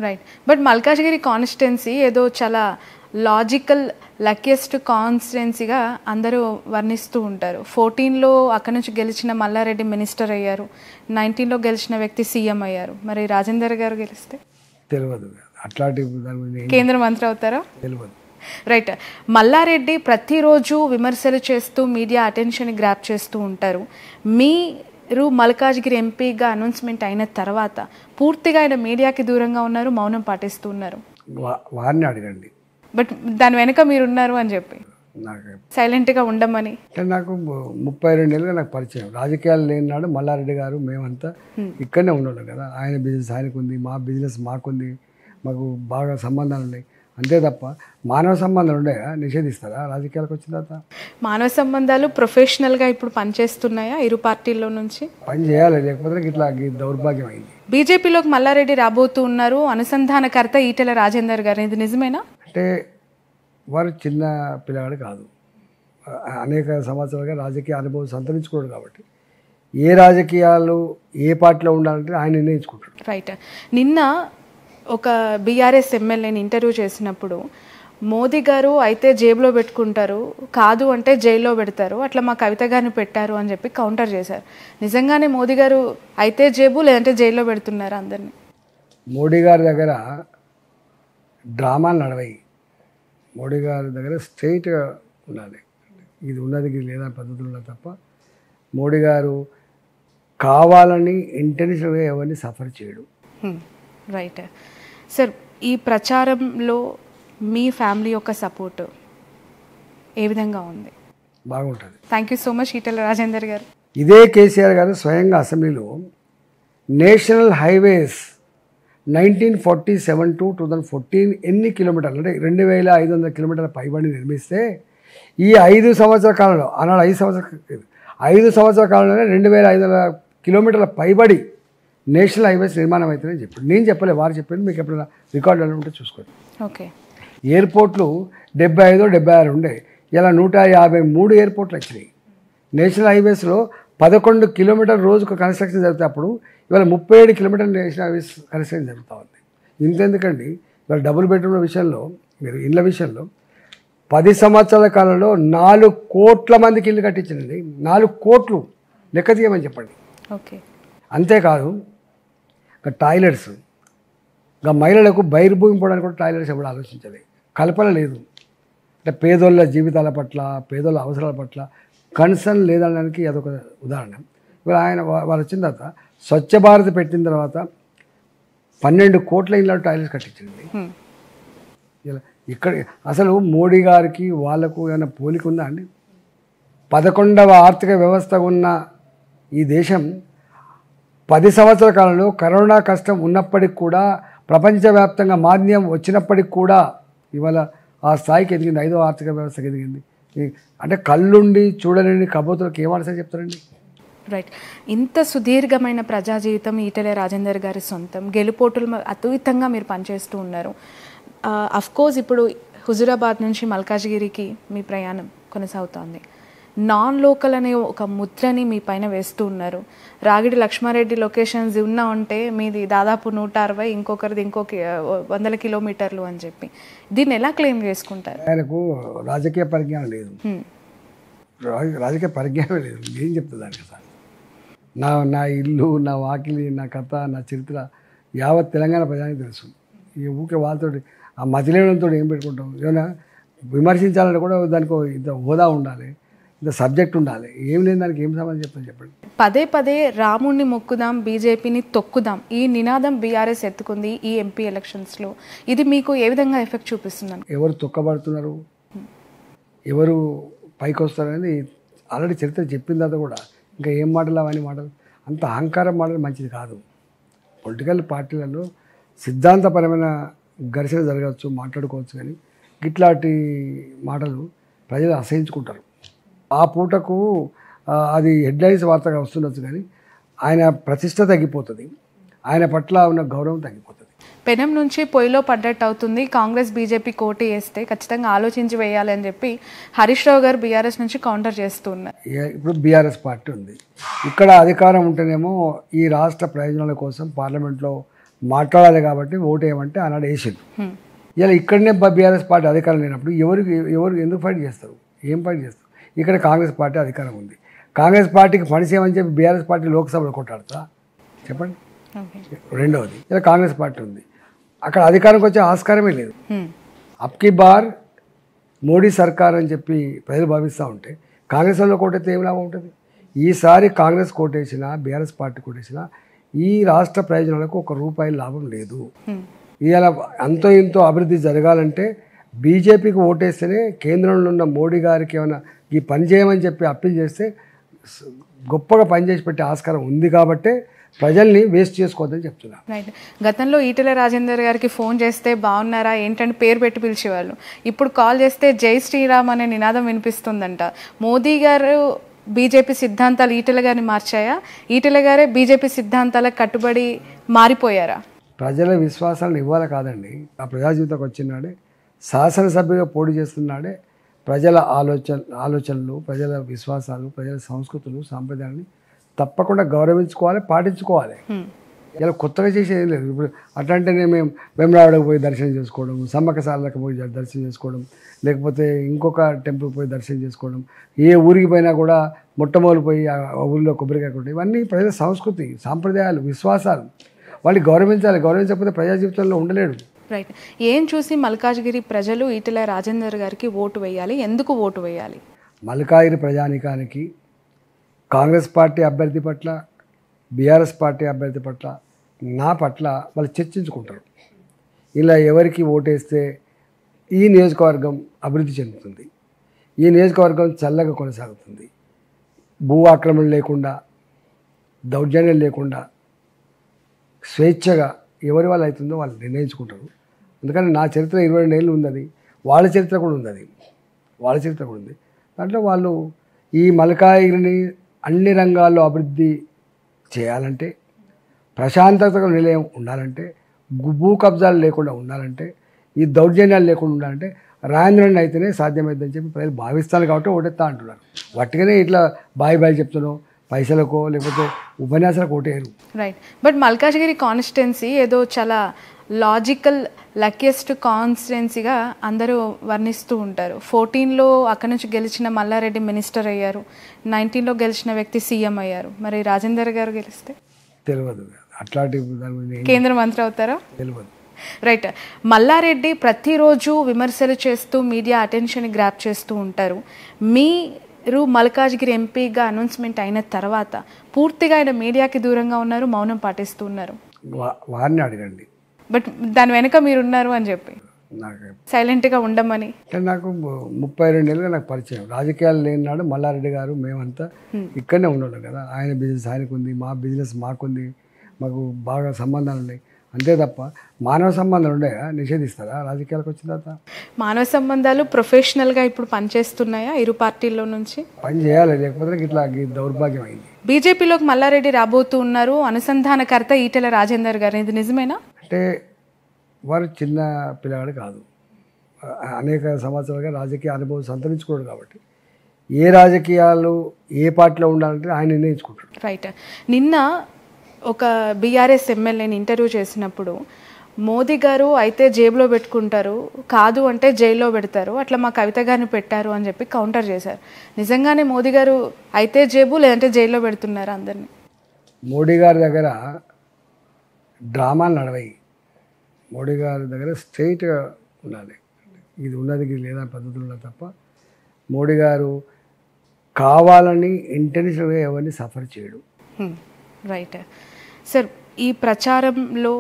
Right. But Malkajgiri constituency ఏదో చాలా logical luckiest కాన్స్టిట్యున్సీగా అందరూ వర్ణిస్తూ ఉంటారు. 14లో అక్కడి నుంచి గెలిచిన మల్లారెడ్డి మినిస్టర్ అయ్యారు, 19లో గెలిచిన వ్యక్తి సీఎం అయ్యారు. మరి రాజేందర్ గారు గెలిస్తే తెలియదు, అట్లాంటి కేంద్ర మంత్రి అవుతారా? తెలియదు. రైట్. మల్లారెడ్డి ప్రతిరోజు విమర్శలు చేస్తూ మీడియా అటెన్షన్ గ్రాప్ చేస్తూ ఉంటారు. మీరు మల్కాజ్గిరి ఎంపీగా అనౌన్స్మెంట్ అయిన తర్వాత పూర్తిగా ఆయన మీడియాకి దూరంగా ఉన్నారు, మౌనం పాటిస్తూ ఉన్నారు. వారిని అడగండి. బట్ దాని వెనుక మీరున్నారు అని చెప్పి నాకు సైలెంట్గా ఉండమని. అంటే నాకు 32 ఏళ్ళుగా నాకు పరిచయం. రాజకీయాలు లేనినాడు మల్లారెడ్డి గారు మేమంతా ఇక్కడనే ఉన్నాడు కదా. ఆయన బిజినెస్ ఆయనకు ఉంది, మా బిజినెస్ మాకుంది, మాకు బాగా సంబంధాలు ఉన్నాయి. అంతే తప్ప మానవ సంబంధాలు ఉన్నాయా? నిషేధిస్తారా రాజకీయాలకు వచ్చిన తర్వాత? మానవ సంబంధాలు ప్రొఫెషనల్గా ఇప్పుడు పనిచేస్తున్నాయా ఇరు పార్టీల్లో నుంచి? పని చేయాలి, లేకపోతే ఇట్లా దౌర్భాగ్యం అయింది. బీజేపీలోకి మల్లారెడ్డి రాబోతూ ఉన్నారు, అనుసంధానకర్త ఈటెల రాజేందర్ గారు, ఇది నిజమేనా? అంటే వారు చిన్న పిల్లగాడు కాదు, అనేక సంవత్సరాలుగా రాజకీయ అనుభవం సంతరించుకోడు కాబట్టి ఏ రాజకీయాలు ఏ పార్టీలో ఉండాలంటే ఆయన నిర్ణయించుకుంటాడు. రైట్. నిన్న ఒక బీఆర్ఎస్ ఎమ్మెల్యేని ఇంటర్వ్యూ చేసినప్పుడు మోదీ గారు అయితే జేబులో పెట్టుకుంటారు, కాదు అంటే జైల్లో పెడతారు, అట్లా మా కవిత గారిని పెట్టారు అని చెప్పి కౌంటర్ చేశారు. నిజంగానే మోదీ గారు అయితే జేబు లేదంటే జైల్లో పెడుతున్నారు అందరినీ? మోడీ గారి దగ్గర డ్రామాలు నడవాయి. మోడీ గారి దగ్గర స్ట్రైట్గా ఉండాలి, ఇది ఉన్నది ఇది లేదా పద్ధతులు ఉన్నది తప్ప మోడీ గారు కావాలని ఇంటెన్షన్గా ఎవరిని సఫర్ చేయడు. రైట్. సార్, ఈ ప్రచారంలో మీ ఫ్యామిలీ యొక్క సపోర్ట్ ఏ విధంగా ఉంది? బాగుంటుంది. Thank you so much Etela Rajender గారు. ఇదే కేసీఆర్ గారు స్వయంగా అసెంబ్లీలో నేషనల్ హైవేస్ 1947 to 2014 ఎన్ని కిలోమీటర్లు అంటే 2500 కిలోమీటర్ల పైబడి నిర్మిస్తే ఈ 5 సంవత్సరాల కాలంలో, ఆనాడు 5 సంవత్సరాల కాలంలోనే 2500 కిలోమీటర్ల పైబడి నేషనల్ హైవేస్ నిర్మాణం అవుతుందని చెప్పాడు. నేను చెప్పలే, వారు చెప్పింది. మీకు ఎప్పుడైనా రికార్డులు ఉంటే చూసుకోండి. ఓకే. ఎయిర్పోర్ట్లు 75 76 ఉండే, ఇలా 153 ఎయిర్పోర్ట్లు వచ్చినాయి. నేషనల్ హైవేస్లో 11 కిలోమీటర్ రోజుకు కన్స్ట్రక్షన్ జరుగుతాయి. అప్పుడు ఇవాళ 37 కిలోమీటర్ల నేషనల్ హైవేస్ కన్స్ట్రక్షన్ జరుగుతూ ఉంది. ఇంతెందుకండి, ఇవాళ డబుల్ బెడ్రూమ్ల విషయంలో, మీరు ఇళ్ళ విషయంలో 10 సంవత్సరాల కాలంలో 4 కోట్ల మందికి ఇల్లు కట్టించిందండి. 4 కోట్లు లెక్క తీయమని చెప్పండి. ఓకే. అంతేకాదు, ఇంకా టాయిలెట్స్, ఇంకా మహిళలకు బహిర్భూమి పోవడానికి కూడా టాయిలెట్స్ ఎప్పుడు ఆలోచించాలి. కల్పన లేదు. అంటే పేదోళ్ళ జీవితాల పట్ల, పేదోళ్ళ అవసరాల పట్ల కన్సర్న్ లేదనడానికి అదొక ఉదాహరణ. ఇప్పుడు ఆయన వాళ్ళు వచ్చిన తర్వాత స్వచ్ఛ భారత్ పెట్టిన తర్వాత 12 కోట్ల ఇళ్ళ టాయిలెట్స్ కట్టించింది. ఇలా ఇక్కడ అసలు మోడీ గారికి వాళ్ళకు ఏమైనా పోలిక ఉందా అండి? 11వ ఆర్థిక వ్యవస్థ ఉన్న ఈ దేశం 10 సంవత్సరాల కాలంలో కరోనా కష్టం ఉన్నప్పటికి కూడా, ప్రపంచవ్యాప్తంగా మాంద్యం వచ్చినప్పటికి కూడా ఇవాళ ఆ స్థాయికి ఎదిగింది, 5వ ఆర్థిక వ్యవస్థకి ఎదిగింది. అంటే కళ్ళుండి చూడలేని కబోతులకు ఏం ఆన్సర్ చెప్తారండి? రైట్. ఇంత సుదీర్ఘమైన ప్రజా జీవితం ఈటెల రాజేందర్ గారి సొంతం, గెలుపోటులు అతీతంగా మీరు పనిచేస్తూ ఉన్నారు. అఫ్కోర్స్ ఇప్పుడు హుజూరాబాద్ నుంచి మల్కాజ్గిరికి మీ ప్రయాణం కొనసాగుతోంది. నాన్ లోకల్ అనే ఒక ముద్రని మీ పైన వేస్తూ ఉన్నారు. రాగిడి లక్ష్మారెడ్డి లొకేషన్స్ ఉన్నా ఉంటే మీది దాదాపు 160, ఇంకొకరిది ఇంకొక 100 కిలోమీటర్లు అని చెప్పి దీన్ని ఎలా క్లెయిమ్ చేసుకుంటారు? ఆయనకు రాజకీయ పరిజ్ఞానం లేదు, రాజకీయ పరిజ్ఞానం లేదు. ఏం చెప్తుంది దానికి? సార్, నా ఇల్లు, నా వాకిలి, నా కథ, నా చరిత్ర యావత్ తెలంగాణ ప్రజానికి తెలుసు. ఈ ఊకే వాళ్ళతో ఆ మతిలేనంతో ఏం పెట్టుకుంటాం? ఏమైనా విమర్శించాలంటే కూడా దానికి ఇంత హోదా ఉండాలి, ఇంత సబ్జెక్ట్ ఉండాలి. ఏం లేని దానికి ఏం సమాధానం చెప్తాను చెప్పండి? పదే పదే రాముణ్ణి మొక్కుదాం, బీజేపీని తొక్కుదాం, ఈ నినాదం బీఆర్ఎస్ ఎత్తుకుంది ఈ ఎంపీ ఎలక్షన్స్లో. ఇది మీకు ఏ విధంగా ఎఫెక్ట్ చూపిస్తుందని? ఎవరు తొక్కబడుతున్నారు, ఎవరు పైకి వస్తారనేది ఆల్రెడీ చరిత్ర చెప్పిన తర్వాత కూడా ఇంకా ఏం మాటలు, అవన్నీ మాటలు, అంత అహంకారం మాటలు మంచిది కాదు. పొలిటికల్ పార్టీలలో సిద్ధాంతపరమైన ఘర్షణ జరగవచ్చు, మాట్లాడుకోవచ్చు, కానీ ఇట్లాంటి మాటలు ప్రజలు అసహించుకుంటారు. ఆ పూటకు అది హెడ్లైన్స్ వార్తగా వస్తుండొచ్చు, కానీ ఆయన ప్రతిష్ట తగ్గిపోతుంది, ఆయన పట్ల ఉన్న గౌరవం తగ్గిపోతుంది. పెనం నుంచి పొయ్యిలో పడ్డట్టు అవుతుంది. కాంగ్రెస్ బీజేపీ కోటి వేస్తే ఖచ్చితంగా ఆలోచించి వేయాలి అని చెప్పి హరీష్ రావు గారు బీఆర్ఎస్ నుంచి కౌంటర్ చేస్తూ ఉన్నారు. ఇప్పుడు బీఆర్ఎస్ పార్టీ ఉంది, ఇక్కడ అధికారం ఉంటేనేమో ఈ రాష్ట్ర ప్రయోజనాల కోసం పార్లమెంట్లో మాట్లాడాలి కాబట్టి ఓటు వేయమంటే ఆనాడు వేసిండు. ఇలా ఇక్కడనే బీఆర్ఎస్ పార్టీ అధికారం లేనప్పుడు ఎవరు ఎందుకు ఫైట్ చేస్తారు? ఏం ఫైట్ చేస్తారు? ఇక్కడ కాంగ్రెస్ పార్టీ అధికారం ఉంది. కాంగ్రెస్ పార్టీకి ఫండ్స్ ఏమని చెప్పి బీఆర్ఎస్ పార్టీ లోక్సభలో కొట్టాడుతా చెప్పండి. రెండవది, ఇలా కాంగ్రెస్ పార్టీ ఉంది, అక్కడ అధికారంకి వచ్చే ఆస్కారమే లేదు. అబ్కి బార్ మోడీ సర్కార్ అని చెప్పి ప్రజలు భావిస్తూ ఉంటే కాంగ్రెస్ వాళ్ళు కోటైతే ఏం లాభం ఉంటుంది? ఈసారి కాంగ్రెస్ కోటేసినా బీఆర్ఎస్ పార్టీ కోటేసినా ఈ రాష్ట్ర ప్రయోజనాలకు ₹1 లాభం లేదు. ఇలా అంతో ఇంతో అభివృద్ధి జరగాలంటే బీజేపీకి ఓటేస్తేనే కేంద్రంలో ఉన్న మోడీ గారికి ఏమైనా ఈ పని చేయమని చెప్పి అప్పీల్ చేస్తే గొప్పగా పనిచేసి పెట్టే ఆస్కారం ఉంది. కాబట్టే ప్రజల్ని వేస్ట్ చేసుకోవద్దని చెప్తున్నా. రైట్. గతంలో ఈటెల రాజేందర్ గారికి ఫోన్ చేస్తే బాగున్నారా ఏంటంటే పేరు పెట్టి పిలిచేవాళ్ళు. ఇప్పుడు కాల్ చేస్తే జై శ్రీరామ్ అనే నినాదం వినిపిస్తుందంట. మోదీ గారు బీజేపీ సిద్ధాంతాలు ఈటెల గారిని మార్చాయా? ఈటెల గారే బీజేపీ సిద్ధాంతాలకు కట్టుబడి మారిపోయారా? ప్రజల విశ్వాసాలను ఇవ్వాలి కాదండి. ఆ ప్రజా జీవితంకి వచ్చినాడే, శాసనసభ్యుగా పోటీ చేస్తున్నాడే ప్రజల ఆలోచనలు, ప్రజల విశ్వాసాలు, ప్రజల సంస్కృతులు, సాంప్రదాయాన్ని తప్పకుండా గౌరవించుకోవాలి, పాటించుకోవాలి. ఇలా కొత్తగా చేసేది లేదు. ఇప్పుడు అట్లాంటినే మేము వేములవాడకు పోయి దర్శనం చేసుకోవడం, సమ్మక్క సారలకు పోయి దర్శనం చేసుకోవడం, లేకపోతే ఇంకొక టెంపుల్కి పోయి దర్శనం చేసుకోవడం, ఏ ఊరికి పోయినా కూడా మొట్టమొదలు పోయి ఆ ఊరిలో కొబ్బరికాయ కొట్టడం, ఇవన్నీ ప్రజల సంస్కృతి, సాంప్రదాయాలు, విశ్వాసాలు. వాళ్ళని గౌరవించాలి. గౌరవించకపోతే ప్రజా జీవితంలో ఉండలేడు. రైట్. ఏం చూసి మల్కాజ్గిరి ప్రజలు ఈటెల రాజేందర్ గారికి ఓటు వేయాలి? ఎందుకు ఓటు వేయాలి? మల్కాజ్గిరి ప్రజానికానికి కాంగ్రెస్ పార్టీ అభ్యర్థి పట్ల, బీఆర్ఎస్ పార్టీ అభ్యర్థి పట్ల, నా పట్ల వాళ్ళు చర్చించుకుంటారు. ఇలా ఎవరికి ఓటేస్తే ఈ నియోజకవర్గం అభివృద్ధి చెందుతుంది, ఈ నియోజకవర్గం చల్లగా కొనసాగుతుంది, భూ ఆక్రమణ లేకుండా, దౌర్జన్యం లేకుండా, స్వేచ్ఛగా ఎవరి వాళ్ళు అవుతుందో వాళ్ళు నిర్ణయించుకుంటారు. ఎందుకంటే నా చరిత్ర 22 ఏళ్ళు ఉంది, వాళ్ళ చరిత్ర కూడా ఉంది. దాంట్లో వాళ్ళు ఈ మల్కాజ్గిరిని అన్ని రంగాల్లో అభివృద్ధి చేయాలంటే, ప్రశాంతతకు నిలయం ఉండాలంటే, భూ కబ్జాలు లేకుండా ఉండాలంటే, ఈ దౌర్జన్యాలు లేకుండా ఉండాలంటే రాజేంద్రన్ అయితేనే సాధ్యమైందని చెప్పి ప్రజలు భావిస్తారు. కాబట్టి ఓటెత్తా అంటున్నారు. వాటికనే ఇట్లా బాయి చెప్తున్నావు, పైసలకో లేకపోతే ఉపన్యాసాలకు ఓటేయరు. రైట్. బట్ మల్కాజ్గిరి కాన్స్టిట్యున్సీ ఏదో చాలా లాజికల్ లక్కీయెస్ట్ కాన్స్టిట్యున్సీగా అందరూ వర్ణిస్తూ ఉంటారు. 14లో అక్కడి నుంచి గెలిచిన మల్లారెడ్డి మినిస్టర్ అయ్యారు, 19లో గెలిచిన వ్యక్తి సీఎం అయ్యారు. మరి రాజేందర్ గారు గెలిస్తే తెలియదు, అట్లాంటి కేంద్ర మంత్రి అవుతారా? తెలియదు. రైట్. మల్లారెడ్డి ప్రతిరోజు విమర్శలు చేస్తూ మీడియా అటెన్షన్ గ్రాప్ చేస్తూ ఉంటారు. మీరు మల్కాజ్గిరి ఎంపీగా అనౌన్స్మెంట్ అయిన తర్వాత పూర్తిగా ఆయన మీడియాకి దూరంగా ఉన్నారు, మౌనం పాటిస్తూ ఉన్నారు. వారిని అడగండి. బట్ దాని వెనక మీరు ఉన్నారు అని చెప్పి నాకు సైలెంట్గా ఉండమని. అంటే నాకు 32 ఏళ్ళుగా నాకు పరిచయం. రాజకీయాలు లేనినాడు మల్లారెడ్డి గారు మేమంతా ఇక్కడనే ఉండడం కదా. ఆయన బిజినెస్ ఆయనకు ఉంది, మా బిజినెస్ మాకుంది, మాకు బాగా సంబంధాలు ఉన్నాయి. అంతే తప్ప మానవ సంబంధాలు ఉన్నాయా? నిషేధిస్తారా రాజకీయాలకు వచ్చిన తర్వాత? మానవ సంబంధాలు ప్రొఫెషనల్గా ఇప్పుడు పనిచేస్తున్నాయా ఇరు పార్టీల్లో నుంచి? పని చేయాలి, లేకపోతే ఇట్లా దౌర్భాగ్యం అయింది. బీజేపీలోకి మల్లారెడ్డి రాబోతూ ఉన్నారు, అనుసంధానకర్త ఈటెల రాజేందర్ గారు, ఇది నిజమేనా? అంటే వారు చిన్న పిల్లగాడు కాదు, అనేక సంవత్సరాలుగా రాజకీయ అనుభవం సంతరించుకోడు. కాబట్టి ఏ రాజకీయాలు ఏ పార్టీలో ఉండాలంటే ఆయన నిర్ణయించుకుంటాడు. రైట్. నిన్న ఒక బీఆర్ఎస్ ఎమ్మెల్యేని ఇంటర్వ్యూ చేసినప్పుడు మోదీ గారు అయితే జేబులో పెట్టుకుంటారు, కాదు అంటే జైల్లో పెడతారు, అట్లా మా కవిత గారిని పెట్టారు అని చెప్పి కౌంటర్ చేశారు. నిజంగానే మోదీ గారు అయితే జేబు లేదంటే జైల్లో పెడుతున్నారు అందరినీ? మోడీ గారి దగ్గర డ్రామాలు నడవాయి. మోడీ గారి దగ్గర స్ట్రైట్గా ఉండాలి, ఇది ఉన్నది లేదా పద్ధతులు ఉన్నది తప్ప మోడీ గారు కావాలని ఇంటెన్షన్గా ఎవరిని సఫర్ చేయడు. Right sir. ఈ ప్రచారంలో